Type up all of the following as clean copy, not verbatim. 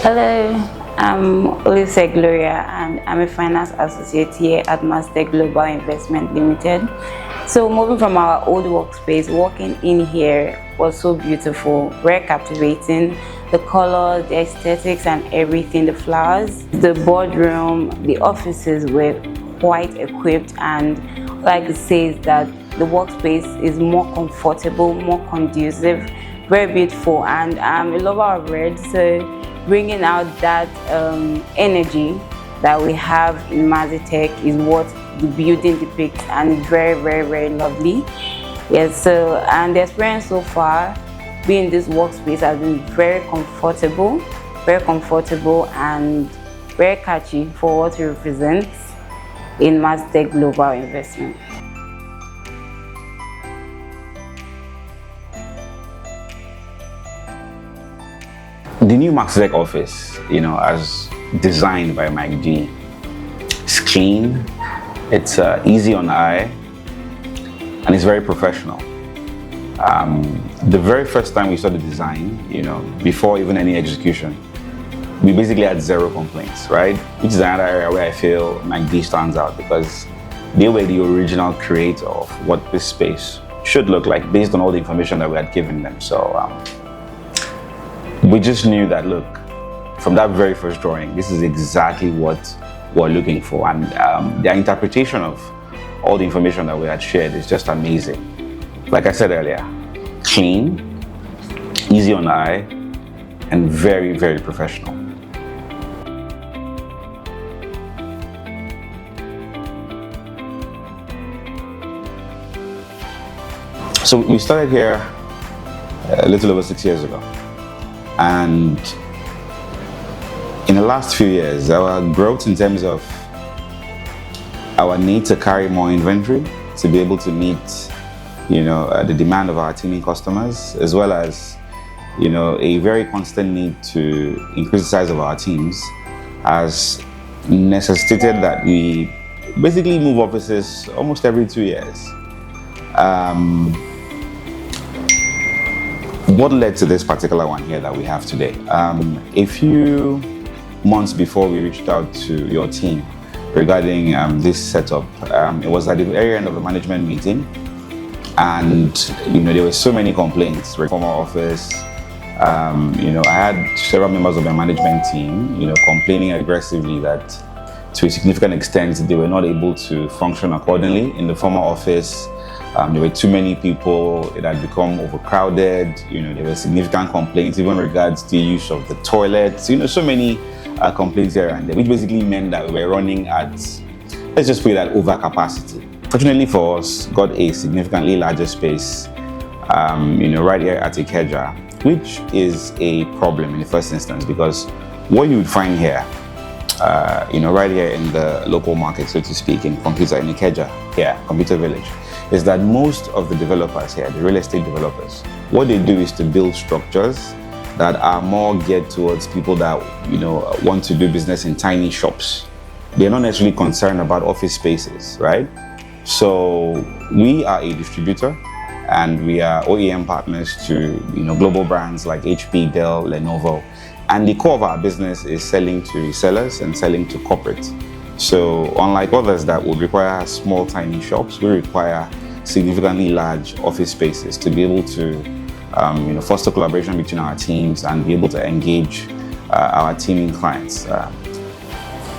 Hello, I'm Olise Gloria and I'm a finance associate here at Maxitech Global Investment Limited. So moving from our old workspace, walking in here was so beautiful, very captivating. The colors, the aesthetics and everything, the flowers, the boardroom, the offices were quite equipped, and like it says that the workspace is more comfortable, more conducive, very beautiful, and I'm a lover of red, so bringing out that energy that we have in Maxitech is what the building depicts, and it's very lovely. Yes, so and the experience so far being in this workspace has been very comfortable and very catchy for what we represent in Maxitech Global Investment. The new Maxitech office, as designed by Micdee, it's clean, it's easy on the eye, and it's very professional. The very first time we saw the design, before even any execution, we basically had zero complaints, right? Which is another area where I feel Micdee stands out, because they were the original creator of what this space should look like based on all the information that we had given them. So we just knew that, look, from that very first drawing, this is exactly what we're looking for. And their interpretation of all the information that we had shared is just amazing. Like I said earlier, clean, easy on the eye, and very professional. So we started here a little over 6 years ago. And in the last few years, our growth in terms of our need to carry more inventory to be able to meet, the demand of our teaming customers, as well as, a very constant need to increase the size of our teams, has necessitated that we basically move offices almost every 2 years. What led to this particular one here that we have today? A few months before we reached out to your team regarding this setup, it was at the very end of the management meeting, and there were so many complaints from our office. I had several members of my management team, complaining aggressively that to a significant extent they were not able to function accordingly in the former office. There were too many people, it had become overcrowded, there were significant complaints even regards the use of the toilets, so many complaints here and there, which basically meant that we were running at, let's just put it at overcapacity. Fortunately for us, got a significantly larger space, right here at Ikeja, which is a problem in the first instance, because what you would find here, right here in the local market, so to speak, in Ikeja, here, Computer Village, is that most of the developers here, the real estate developers, what they do is to build structures that are more geared towards people that, want to do business in tiny shops. They're not necessarily concerned about office spaces, right? So we are a distributor, and we are OEM partners to, global brands like HP, Dell, Lenovo. And the core of our business is selling to resellers and selling to corporate. So unlike others that would require small, tiny shops, we require significantly large office spaces to be able to foster collaboration between our teams and be able to engage our teaming clients.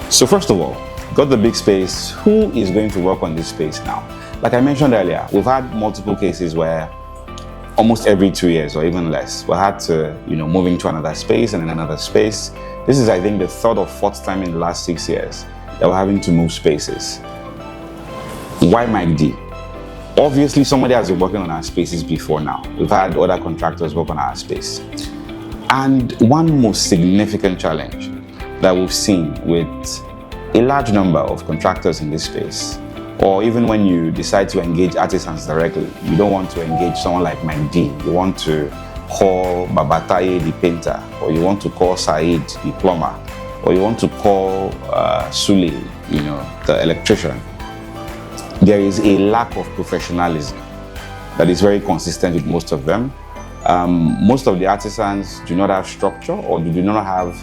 So first of all, got the big space. Who is going to work on this space now? Like I mentioned earlier, we've had multiple cases where almost every 2 years or even less, we had to move into another space and in another space. This is, I think, the third or fourth time in the last 6 years that we're having to move spaces. Why Micdee? Obviously, somebody has been working on our spaces before now. We've had other contractors work on our space. And one most significant challenge that we've seen with a large number of contractors in this space, or even when you decide to engage artisans directly, you don't want to engage someone like Micdee. You want to call Babataye the painter, or you want to call Said the plumber, or you want to call Sule, the electrician. There is a lack of professionalism that is very consistent with most of them. Most of the artisans do not have structure, or do not have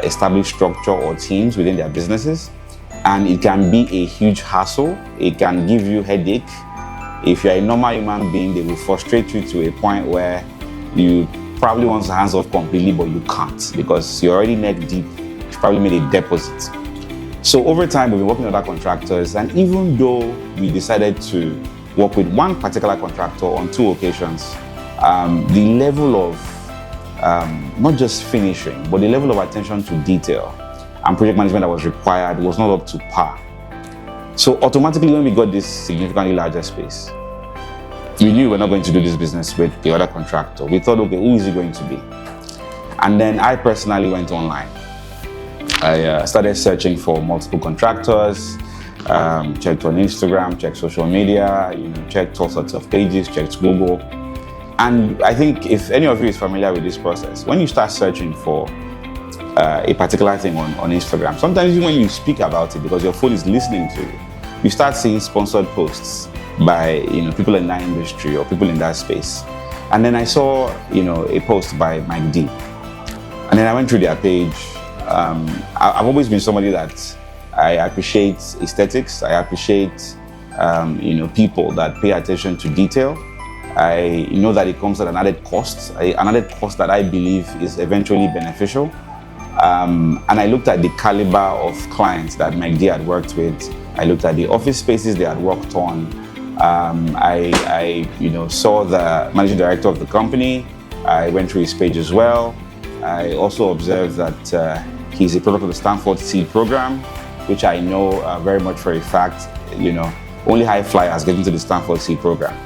establish structure or teams within their businesses, and it can be a huge hassle. It can give you headache. If you're a normal human being, they will frustrate you to a point where you probably want to hands off completely, but you can't because you're already neck deep. You probably made a deposit. So over time, we've been working with other contractors, and even though we decided to work with one particular contractor on 2 occasions, the level of not just finishing, but the level of attention to detail and project management that was required was not up to par. So automatically, when we got this significantly larger space, we knew we were not going to do this business with the other contractor. We thought, okay, who is it going to be? And then I personally went online. I started searching for multiple contractors, checked on Instagram, checked social media, checked all sorts of pages, checked Google. And I think if any of you is familiar with this process, when you start searching for a particular thing on Instagram, sometimes when you speak about it, because your phone is listening to you start seeing sponsored posts by people in that industry or people in that space. And then I saw a post by Micdee, and then I went through their page. I've always been somebody that I appreciate aesthetics. I appreciate people that pay attention to detail. I know that it comes at an added cost that I believe is eventually beneficial. And I looked at the caliber of clients that Micdee had worked with. I looked at the office spaces they had worked on. I saw the managing director of the company. I went through his page as well. I also observed that he's a product of the Stanford Seed program, which I know very much for a fact, only high flyers get into the Stanford Seed program.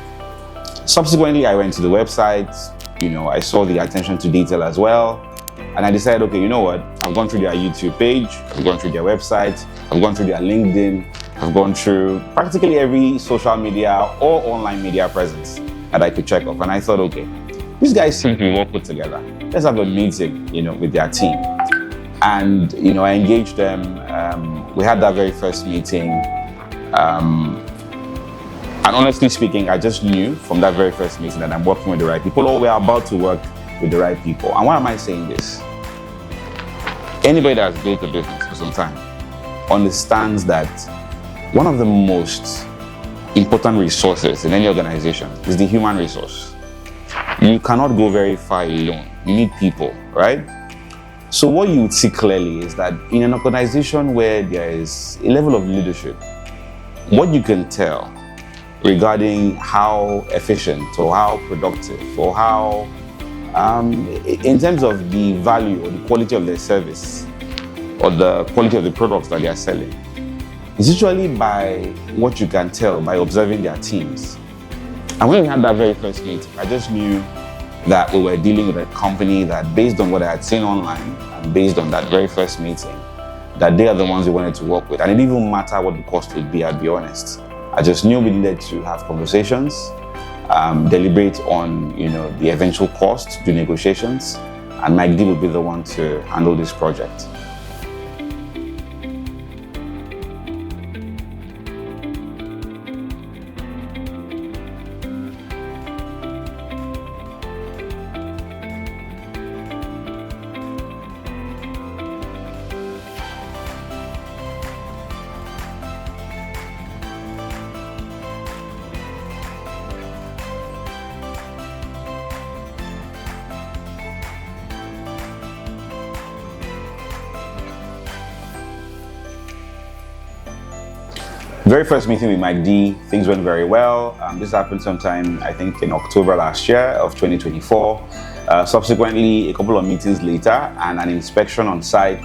Subsequently, I went to the website, I saw the attention to detail as well. And I decided, okay, you know what? I've gone through their YouTube page, I've gone through their website, I've gone through their LinkedIn, I've gone through practically every social media or online media presence that I could check off. And I thought, okay, these guys seem to be well put together. Let's have a meeting, with their team. And, I engaged them. We had that very first meeting. And honestly speaking, I just knew from that very first meeting that I'm working with the right people, or we're about to work with the right people. And why am I saying this? Anybody that has built a business for some time understands that one of the most important resources in any organization is the human resource. You cannot go very far alone. You need people, right? So what you would see clearly is that in an organization where there is a level of leadership, what you can tell regarding how efficient or how productive or how in terms of the value or the quality of their service or the quality of the products that they are selling, is usually by what you can tell by observing their teams. And when we had that very first meeting, I just knew that we were dealing with a company that, based on what I had seen online and based on that very first meeting, that they are the ones we wanted to work with. And it didn't even matter what the cost would be, I'll be honest. I just knew we needed to have conversations, deliberate on the eventual cost, do negotiations, and Micdee would be the one to handle this project. Very first meeting with Micdee, things went very well. This happened sometime, I think, in October last year of 2024. Subsequently, a couple of meetings later and an inspection on site,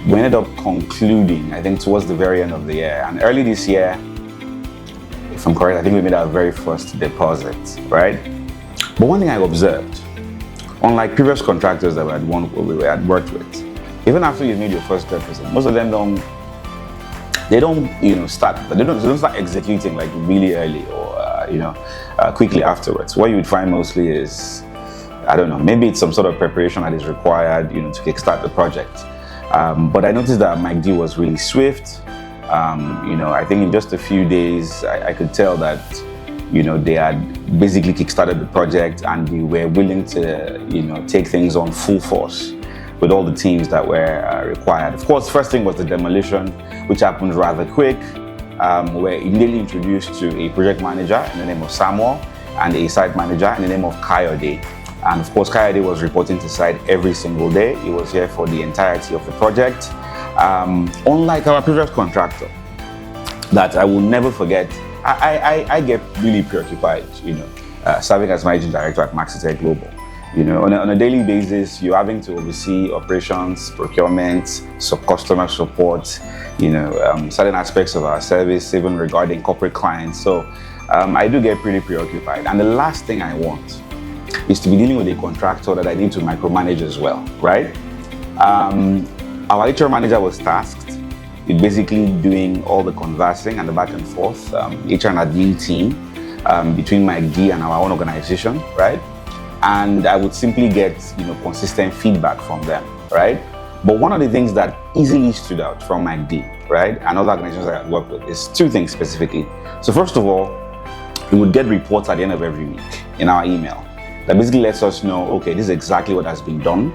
we ended up concluding, I think, towards the very end of the year. And early this year, if I'm correct, I think we made our very first deposit, right? But one thing I observed, unlike previous contractors that we had worked with, even after you made your first deposit, most of them don't start executing like really early or quickly afterwards. What you would find mostly is, I don't know, maybe it's some sort of preparation that is required, to kickstart the project. But I noticed that Micdee was really swift. I think in just a few days, I could tell that they had basically kickstarted the project and they were willing to, take things on full force with all the teams that were required. Of course, first thing was the demolition, which happened rather quick. We were immediately introduced to a project manager in the name of Samuel and a site manager in the name of Kayode. And of course, Kayode was reporting to site every single day. He was here for the entirety of the project. Unlike our previous contractor, that I will never forget, I get really preoccupied, serving as managing director at Maxitech Global. On a daily basis, you're having to oversee operations, procurement, customer support, certain aspects of our service, even regarding corporate clients. So I do get pretty preoccupied. And the last thing I want is to be dealing with a contractor that I need to micromanage as well, right? Our HR manager was tasked with basically doing all the conversing and the back and forth, HR and admin team between Micdee and our own organization, right? And I would simply get, consistent feedback from them, right? But one of the things that easily stood out from Micdee, right, and other organizations that I work with is two things specifically. So first of all, we would get reports at the end of every week in our email that basically lets us know, okay, this is exactly what has been done.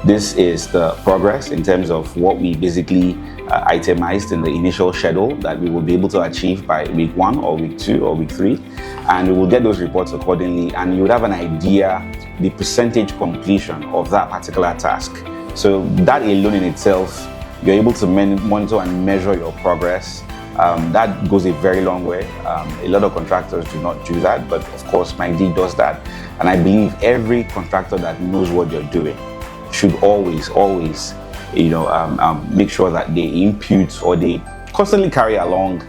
This is the progress in terms of what we basically itemized in the initial schedule that we will be able to achieve by week 1 or week 2 or week 3. And we will get those reports accordingly, and you would have an idea the percentage completion of that particular task. So that alone in itself, you're able to monitor and measure your progress. That goes a very long way. A lot of contractors do not do that, but of course Micdee does that. And I believe every contractor that knows what you're doing should always make sure that they impute or they constantly carry along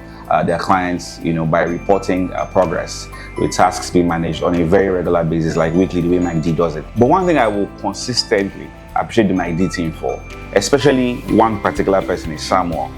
their clients, by reporting progress with tasks being managed on a very regular basis, like weekly, the way Micdee does it. But one thing I will consistently appreciate the Micdee team for, especially one particular person, is Samuel.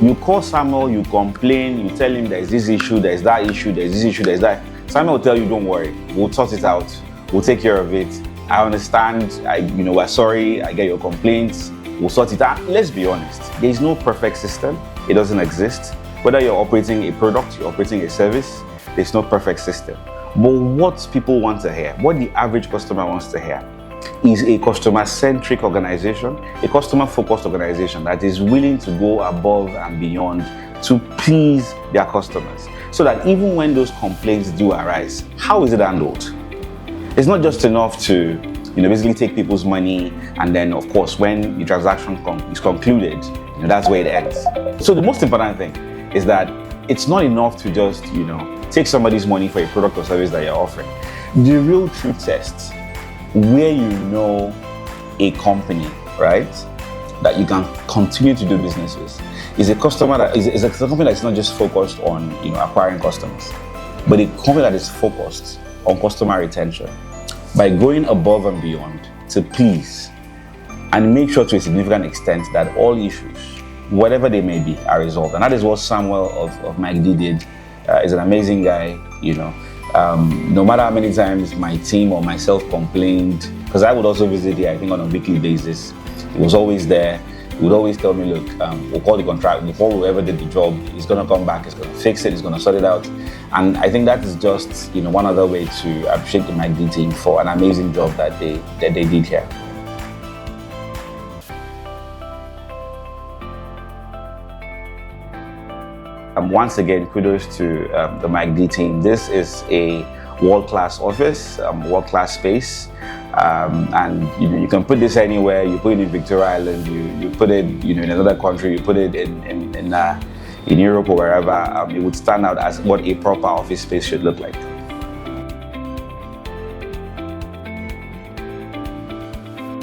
You call Samuel, you complain, you tell him there's this issue, there's that issue, there's this issue, there's that. Samuel will tell you, don't worry, we'll sort it out, we'll take care of it. I understand, we're sorry, I get your complaints, we'll sort it out. Let's be honest, there's no perfect system, it doesn't exist. Whether you're operating a product, you're operating a service, there's no perfect system. But what people want to hear, what the average customer wants to hear, is a customer-centric organization, a customer-focused organization that is willing to go above and beyond to please their customers. So that even when those complaints do arise, how is it handled? It's not just enough to basically take people's money and then, of course, when the transaction is concluded, that's where it ends. So the most important thing is that it's not enough to just, take somebody's money for a product or service that you're offering. The real true test, where a company, right, that you can continue to do business with, is a customer that is a company that's not just focused on, acquiring customers, but a company that is focused on customer retention by going above and beyond to please and make sure to a significant extent that all issues, whatever they may be, are resolved. And that is what Samuel of Micdee did. He's an amazing guy, no matter how many times my team or myself complained, because I would also visit here, I think on a weekly basis. He was always there. He would always tell me, look, we'll call the contract before we ever did the job. He's going to come back, he's going to fix it, he's going to sort it out. And I think that is just, one other way to appreciate the Micdee team for an amazing job that they did here. Once again, kudos to the Micdee team. This is a world-class office, world-class space. And you can put this anywhere. You put it in Victoria Island, you put it in another country, you put it in Europe or wherever. It would stand out as what a proper office space should look like.